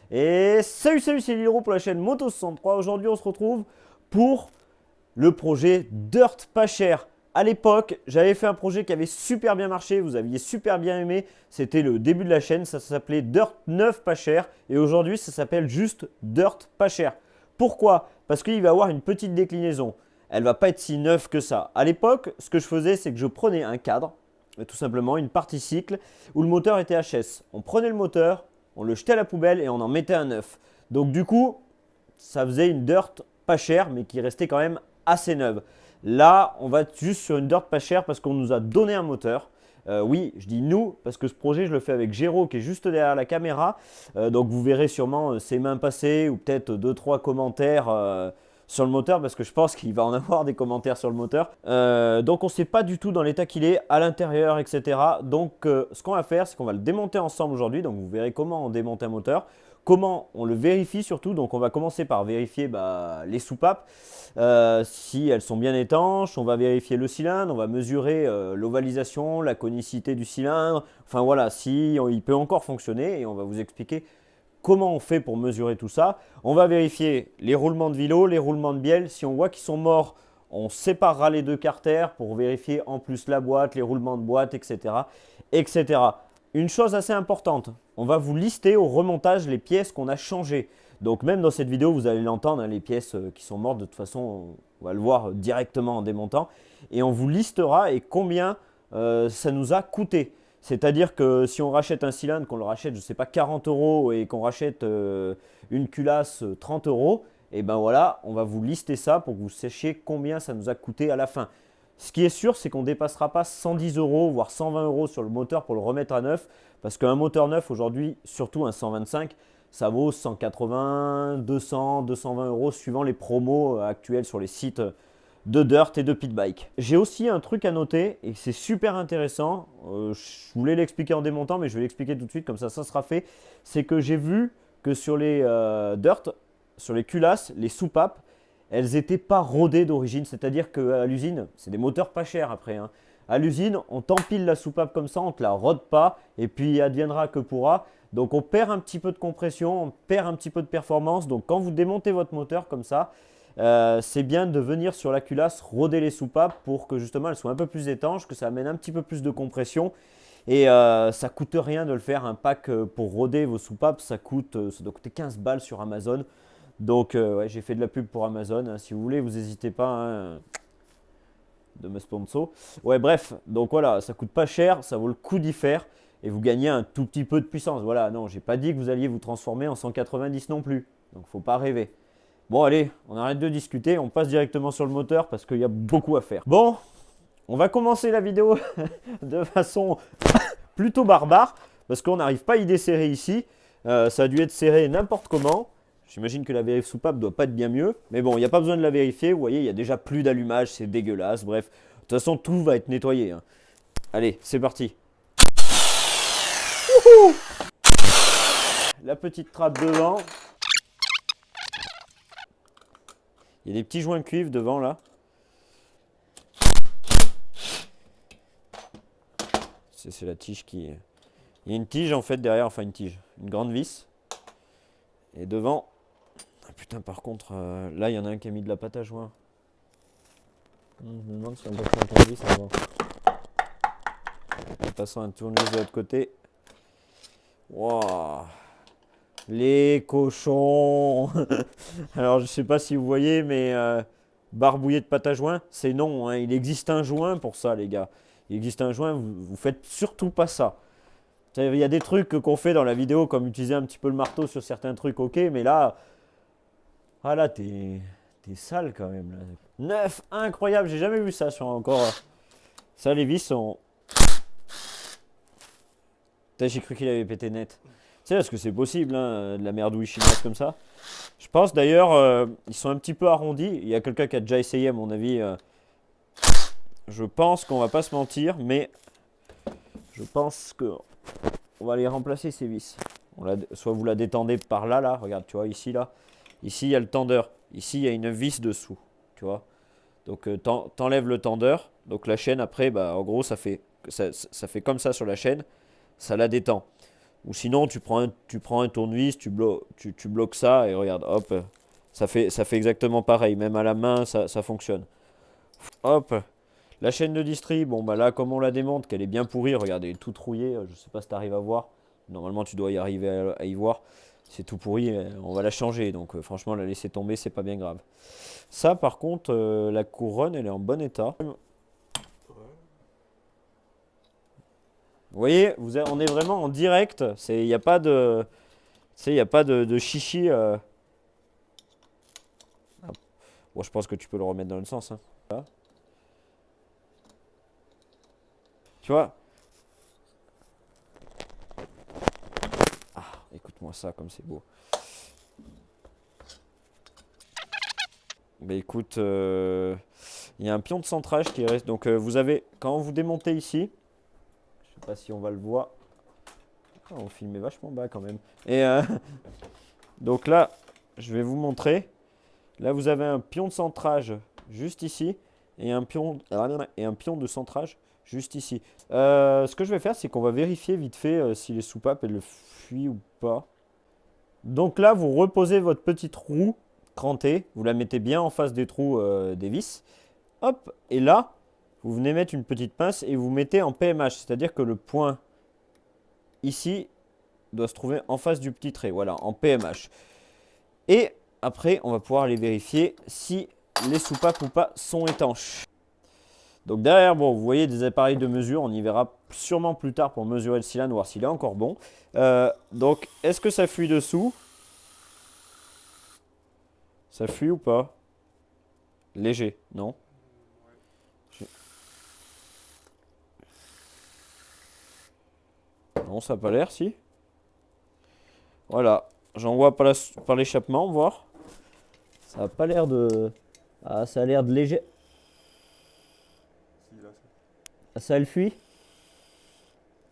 Et salut, c'est Lilro pour la chaîne Moto63. Aujourd'hui, on se retrouve pour le projet Dirt pas cher. À l'époque, j'avais fait un projet qui avait super bien marché, vous aviez super bien aimé. C'était le début de la chaîne, ça s'appelait Dirt 9 pas cher. Et aujourd'hui, ça s'appelle juste Dirt pas cher. Pourquoi? Parce qu'il va y avoir une petite déclinaison. Elle va pas être si neuve que ça. À l'époque, ce que je faisais, c'est que je prenais un cadre, tout simplement une partie cycle, où le moteur était HS. On prenait le moteur, on le jetait à la poubelle et on en mettait un neuf. Donc du coup, ça faisait une dirt pas chère, mais qui restait quand même assez neuve. Là, on va être juste sur une dirt pas chère parce qu'on nous a donné un moteur. Oui, je dis nous parce que ce projet, je le fais avec Géraud qui est juste derrière la caméra. Donc vous verrez sûrement ses mains passées ou peut-être 2-3 commentaires sur le moteur parce que je pense qu'il va en avoir des commentaires sur le moteur. Donc on ne sait pas du tout dans l'état qu'il est à l'intérieur, etc. Donc ce qu'on va faire, c'est qu'on va le démonter ensemble aujourd'hui. Donc vous verrez comment on démonte un moteur. Comment on le vérifie surtout. Donc on va commencer par vérifier les soupapes, si elles sont bien étanches. On va vérifier le cylindre, on va mesurer l'ovalisation, la conicité du cylindre. Enfin voilà, si il peut encore fonctionner et on va vous expliquer comment on fait pour mesurer tout ça. On va vérifier les roulements de vilo, les roulements de bielle. Si on voit qu'ils sont morts, on séparera les deux carters pour vérifier en plus la boîte, les roulements de boîte, etc. etc. Une chose assez importante, on va vous lister au remontage les pièces qu'on a changées. Donc même dans cette vidéo, vous allez l'entendre, hein, les pièces qui sont mortes, de toute façon, on va le voir directement en démontant. Et on vous listera et combien ça nous a coûté. C'est-à-dire que si on rachète un cylindre, qu'on le rachète, je ne sais pas, 40 euros et qu'on rachète une culasse 30 euros, et ben voilà, on va vous lister ça pour que vous sachiez combien ça nous a coûté à la fin. Ce qui est sûr, c'est qu'on ne dépassera pas 110 euros, voire 120 euros sur le moteur pour le remettre à neuf. Parce qu'un moteur neuf aujourd'hui, surtout un 125, ça vaut 180, 200, 220 euros suivant les promos actuels sur les sites de dirt et de pit bike. J'ai aussi un truc à noter et c'est super intéressant. Je voulais l'expliquer en démontant, mais je vais l'expliquer tout de suite, comme ça sera fait. C'est que j'ai vu que sur les dirt, sur les culasses, les soupapes, elles n'étaient pas rodées d'origine. C'est-à-dire qu'à l'usine, c'est des moteurs pas chers après, hein. À l'usine, on t'empile la soupape comme ça, on ne te la rôde pas et puis adviendra que pourra. Donc on perd un petit peu de compression, on perd un petit peu de performance. Donc quand vous démontez votre moteur comme ça, c'est bien de venir sur la culasse roder les soupapes pour que justement elles soient un peu plus étanches, que ça amène un petit peu plus de compression. Et ça coûte rien de le faire. Un pack pour roder vos soupapes, ça doit coûter 15 balles sur Amazon. Donc ouais, j'ai fait de la pub pour Amazon, hein. Si vous voulez, vous n'hésitez pas, hein, de me sponsor. Ouais, bref, donc voilà, ça coûte pas cher, ça vaut le coup d'y faire et vous gagnez un tout petit peu de puissance. Voilà, non, j'ai pas dit que vous alliez vous transformer en 190 non plus. Donc faut pas rêver. Bon, allez, on arrête de discuter, on passe directement sur le moteur parce qu'il y a beaucoup à faire. Bon, on va commencer la vidéo de façon plutôt barbare parce qu'on n'arrive pas à y desserrer ici. Ça a dû être serré n'importe comment. J'imagine que la vérif soupape ne doit pas être bien mieux. Mais bon, il n'y a pas besoin de la vérifier. Vous voyez, il y a déjà plus d'allumage, c'est dégueulasse. Bref, de toute façon, tout va être nettoyé, hein. Allez, c'est parti. Wouhou! La petite trappe devant. Il y a des petits joints cuivre devant là. C'est la tige qui... Il y a une tige en fait derrière, enfin une tige, une grande vis. Et devant... Ah, putain, par contre, là il y en a un qui a mis de la pâte à joint. Je me demande si on peut prendre la vis avant. En passant un tournevis de l'autre côté. Wow. Les cochons. Alors je sais pas si vous voyez, mais barbouillé de pâte à joint, c'est non, hein. Il existe un joint pour ça, les gars. Il existe un joint, vous faites surtout pas ça. Il y a des trucs qu'on fait dans la vidéo, comme utiliser un petit peu le marteau sur certains trucs, ok, mais là, ah là, t'es sale quand même. Là. Neuf, incroyable, j'ai jamais vu ça sur encore. Ça, les vis sont. J'ai cru qu'il avait pété net. Tu sais, parce que c'est possible, hein, de la merdouille chinoise comme ça. Je pense d'ailleurs, ils sont un petit peu arrondis. Il y a quelqu'un qui a déjà essayé, à mon avis. Je pense qu'on va pas se mentir, mais je pense que on va les remplacer ces vis. Soit vous la détendez par là, regarde, tu vois, ici, là. Ici, il y a le tendeur. Ici, il y a une vis dessous, tu vois. Donc, t'enlèves le tendeur. Donc, la chaîne, après, bah, en gros, ça fait comme ça sur la chaîne. Ça la détend. Ou sinon, tu prends un tournevis, tu bloques ça et regarde, hop, ça fait exactement pareil. Même à la main, ça fonctionne. Hop, la chaîne de distri, bon bah là, comme on la démonte, qu'elle est bien pourrie, regardez, elle est toute rouillée, je sais pas si tu arrives à voir. Normalement, tu dois y arriver à y voir. C'est tout pourri, on va la changer. Donc franchement, la laisser tomber, c'est pas bien grave. Ça, par contre, la couronne, elle est en bon état. Vous voyez, on est vraiment en direct. Il n'y a pas de, y a pas de chichi. Bon, je pense que tu peux le remettre dans le sens. Hein. Là. Tu vois? Ah, écoute-moi ça, comme c'est beau. Bah écoute, il y a un pion de centrage qui reste. Donc vous avez, quand vous démontez ici, je sais pas si on va le voir. Ah, on filmait vachement bas quand même. Et donc là, je vais vous montrer. Là, vous avez un pion de centrage juste ici et un pion de centrage juste ici. Ce que je vais faire, c'est qu'on va vérifier vite fait si les soupapes elles le fuient ou pas. Donc là, vous reposez votre petite roue crantée, vous la mettez bien en face des trous des vis. Hop, et là, vous venez mettre une petite pince et vous mettez en PMH, c'est-à-dire que le point ici doit se trouver en face du petit trait, voilà, en PMH. Et après, on va pouvoir aller vérifier si les soupapes ou pas sont étanches. Donc derrière, bon, vous voyez des appareils de mesure, on y verra sûrement plus tard pour mesurer le cylindre, voir s'il est encore bon. Donc, est-ce que ça fuit dessous? Ça fuit ou pas? Léger, non? Non, ça n'a pas l'air, si. Voilà, j'en vois par l'échappement, voir. Ça n'a pas l'air de... Ah, ça a l'air de léger. Ah, ça, elle fuit?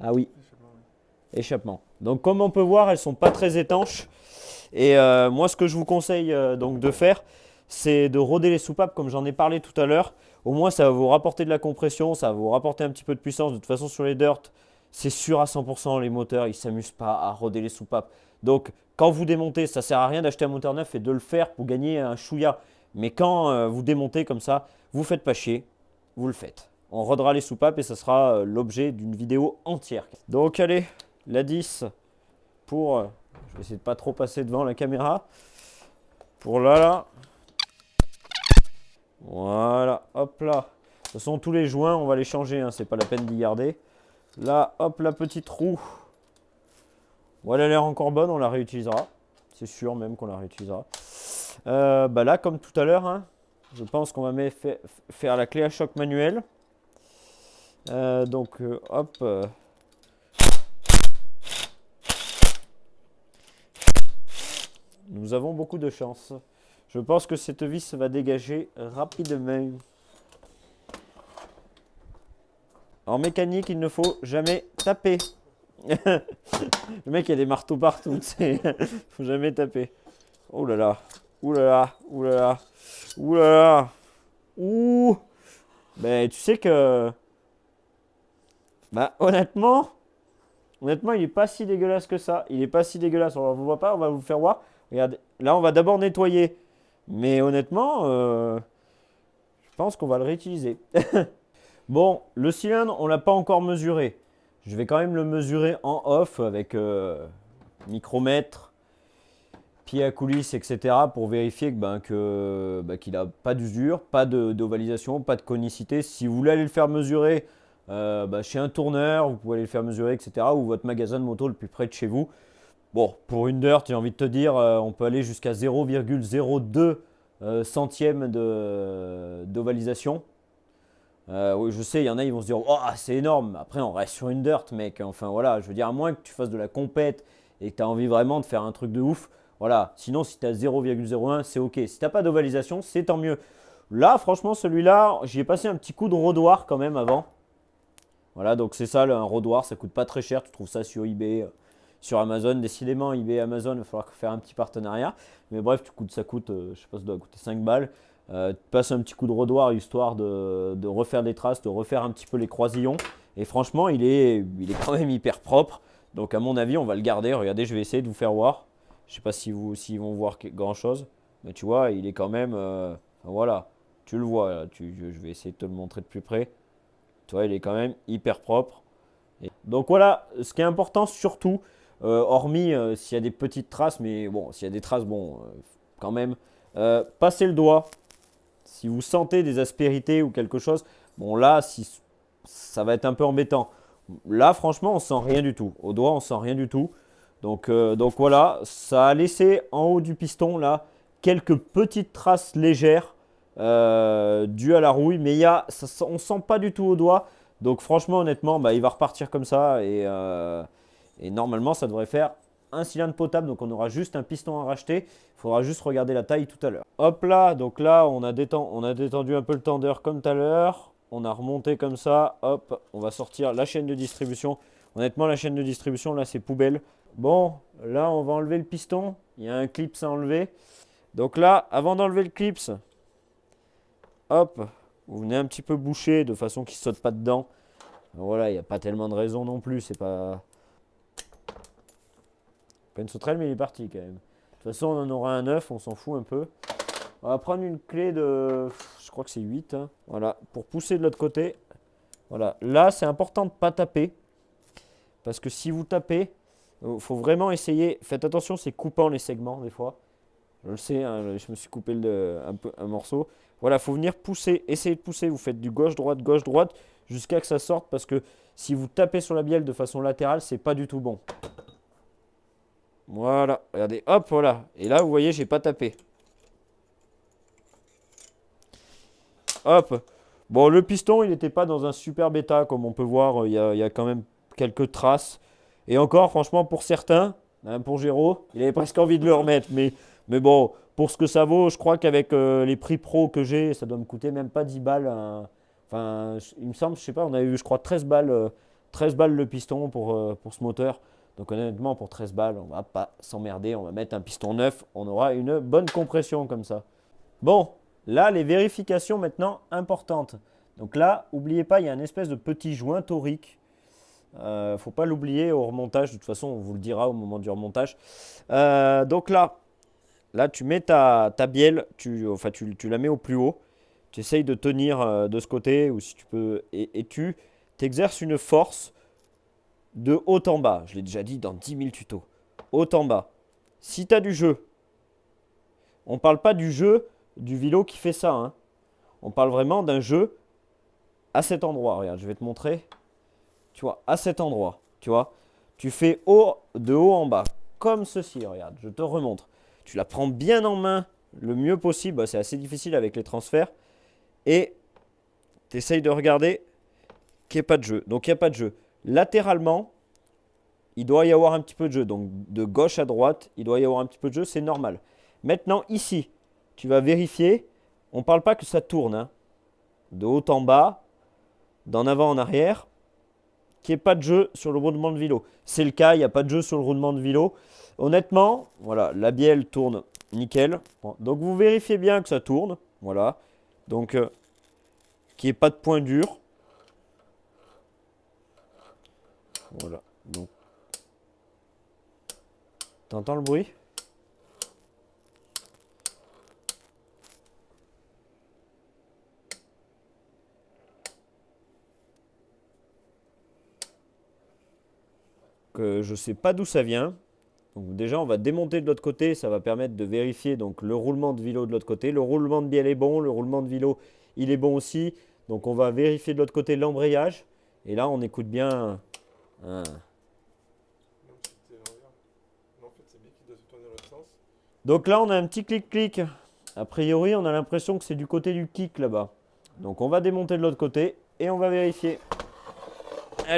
Ah oui. Échappement. Donc comme on peut voir, elles sont pas très étanches. Et moi, ce que je vous conseille donc de faire, c'est de roder les soupapes comme j'en ai parlé tout à l'heure. Au moins, ça va vous rapporter de la compression, ça va vous rapporter un petit peu de puissance. De toute façon, sur les dirt, c'est sûr à 100%, les moteurs, ils ne s'amusent pas à roder les soupapes. Donc, quand vous démontez, ça ne sert à rien d'acheter un moteur neuf et de le faire pour gagner un chouïa. Mais quand vous démontez comme ça, vous ne faites pas chier, vous le faites. On rodera les soupapes et ça sera l'objet d'une vidéo entière. Donc, allez, la 10 pour... je vais essayer de pas trop passer devant la caméra. Pour là. Voilà, hop là. De toute façon, tous les joints, on va les changer, hein, c'est pas la peine d'y garder. Là, hop, la petite roue. Voilà, elle a l'air encore bonne, on la réutilisera. C'est sûr même qu'on la réutilisera. Bah là, comme tout à l'heure, hein, je pense qu'on va faire la clé à choc manuelle. Donc, hop. Nous avons beaucoup de chance. Je pense que cette vis va dégager rapidement. En mécanique, il ne faut jamais taper. Le mec, il y a des marteaux partout. Il ne faut jamais taper. Oh là là. Ouh là là. Ouh là là. Ouh là là. Ouh. Ben, tu sais que... Bah, honnêtement, il n'est pas si dégueulasse que ça. Il n'est pas si dégueulasse. On ne vous voit pas, on va vous le faire voir. Regardez. Là, on va d'abord nettoyer. Mais honnêtement, je pense qu'on va le réutiliser. Bon, le cylindre, on ne l'a pas encore mesuré. Je vais quand même le mesurer en off avec micromètre, pied à coulisses, etc. pour vérifier qu'il n'a pas d'usure, pas d'ovalisation, pas de conicité. Si vous voulez aller le faire mesurer chez un tourneur, vous pouvez aller le faire mesurer, etc. ou votre magasin de moto le plus près de chez vous. Bon, pour une dirt, j'ai envie de te dire, on peut aller jusqu'à 0,02 centième d'ovalisation. Oui, je sais, il y en a, ils vont se dire, oh, c'est énorme. Après, on reste sur une dirt, mec. Enfin, voilà, je veux dire, à moins que tu fasses de la compète et que tu as envie vraiment de faire un truc de ouf. Voilà, sinon, si tu as 0,01, c'est ok. Si tu n'as pas d'ovalisation, c'est tant mieux. Là, franchement, celui-là, j'y ai passé un petit coup de rodoir quand même avant. Voilà, donc c'est ça, un rodoir, ça coûte pas très cher. Tu trouves ça sur eBay. Sur Amazon, décidément, eBay et Amazon, il va falloir faire un petit partenariat. Mais bref, ça coûte, je sais pas, ça doit coûter 5 balles. Tu passes un petit coup de rodoir histoire de refaire des traces, de refaire un petit peu les croisillons. Et franchement, il est quand même hyper propre. Donc à mon avis, on va le garder. Regardez, je vais essayer de vous faire voir. Je sais pas s'ils vont voir grand chose. Mais tu vois, il est quand même. Enfin, voilà, tu le vois. Là. Je vais essayer de te le montrer de plus près. Tu vois, il est quand même hyper propre. Donc voilà, ce qui est important surtout, hormis s'il y a des petites traces, mais bon, s'il y a des traces, bon, quand même, passez le doigt. Si vous sentez des aspérités ou quelque chose, bon là, si, ça va être un peu embêtant. Là, franchement, on sent rien du tout. Au doigt, on sent rien du tout. Donc voilà, ça a laissé en haut du piston là quelques petites traces légères dues à la rouille, mais on sent pas du tout au doigt. Donc franchement, honnêtement, bah, il va repartir comme ça et normalement, ça devrait faire un cylindre potable. Donc on aura juste un piston à racheter. Il faudra juste regarder la taille tout à l'heure. Hop là, donc là, on a détendu un peu le tendeur comme tout à l'heure. On a remonté comme ça. Hop, on va sortir la chaîne de distribution. Honnêtement, la chaîne de distribution, là, c'est poubelle. Bon, là, on va enlever le piston. Il y a un clip à enlever. Donc là, avant d'enlever le clip, hop, vous venez un petit peu boucher de façon qu'il ne saute pas dedans. Voilà, il n'y a pas tellement de raison non plus. C'est pas une sauterelle, mais il est parti quand même. De toute façon, on en aura un neuf, on s'en fout un peu. On va prendre une clé de, je crois que c'est 8. Hein. Voilà, pour pousser de l'autre côté. Voilà, là, c'est important de ne pas taper. Parce que si vous tapez, il faut vraiment essayer. Faites attention, c'est coupant les segments des fois. Je le sais, hein, je me suis coupé un morceau. Voilà, il faut venir pousser, essayer de pousser. Vous faites du gauche, droite, jusqu'à que ça sorte. Parce que si vous tapez sur la bielle de façon latérale, c'est pas du tout bon. Voilà, regardez, hop, voilà. Et là, vous voyez, j'ai pas tapé. Hop. Bon, le piston, il n'était pas dans un super état, comme on peut voir. Il y a quand même quelques traces. Et encore, franchement, pour certains, même pour Géraud, il avait presque envie de le remettre. Mais bon, pour ce que ça vaut, je crois qu'avec les prix pro que j'ai, ça doit me coûter même pas 10 balles. Enfin, il me semble, je sais pas, on avait eu, je crois, 13 balles le piston pour ce moteur. Donc honnêtement, pour 13 balles, on va pas s'emmerder. On va mettre un piston neuf. On aura une bonne compression comme ça. Bon, là, les vérifications maintenant importantes. Donc là, n'oubliez pas, il y a une espèce de petit joint torique. Faut pas l'oublier au remontage. De toute façon, on vous le dira au moment du remontage. Donc là, tu mets ta bielle, tu la mets au plus haut. Tu essayes de tenir de ce côté, ou si tu peux, et tu t'exerces une force de haut en bas. Je l'ai déjà dit dans 10 000 tutos. Haut en bas. Si tu as du jeu, on ne parle pas du jeu du vélo qui fait ça. Hein. On parle vraiment d'un jeu à cet endroit. Regarde, je vais te montrer. Tu vois, à cet endroit. Tu vois, tu fais de haut en bas. Comme ceci, regarde, je te remontre. Tu la prends bien en main le mieux possible. C'est assez difficile avec les transferts. Et tu essayes de regarder qu'il n'y ait pas de jeu. Donc, il n'y a pas de jeu. Latéralement, il doit y avoir un petit peu de jeu. Donc, de gauche à droite, il doit y avoir un petit peu de jeu. C'est normal. Maintenant, ici, tu vas vérifier. On ne parle pas que ça tourne. Hein. De haut en bas, d'en avant en arrière. Qu'il n'y ait pas de jeu sur le roulement de vélo. C'est le cas, il n'y a pas de jeu sur le roulement de vélo. Honnêtement, voilà, la bielle tourne nickel. Bon, donc vous vérifiez bien que ça tourne. Voilà. Donc, qu'il n'y ait pas de point dur. Voilà. Donc, t'entends le bruit ? Je ne sais pas d'où ça vient. Donc déjà, on va démonter de l'autre côté. Ça va permettre de vérifier donc, le roulement de vélo de l'autre côté. Le roulement de bielle est bon. Le roulement de vélo, il est bon aussi. Donc on va vérifier de l'autre côté l'embrayage. Et là, on écoute bien. Donc là, on a un petit clic-clic. A priori, on a l'impression que c'est du côté du kick là-bas. Donc on va démonter de l'autre côté et on va vérifier.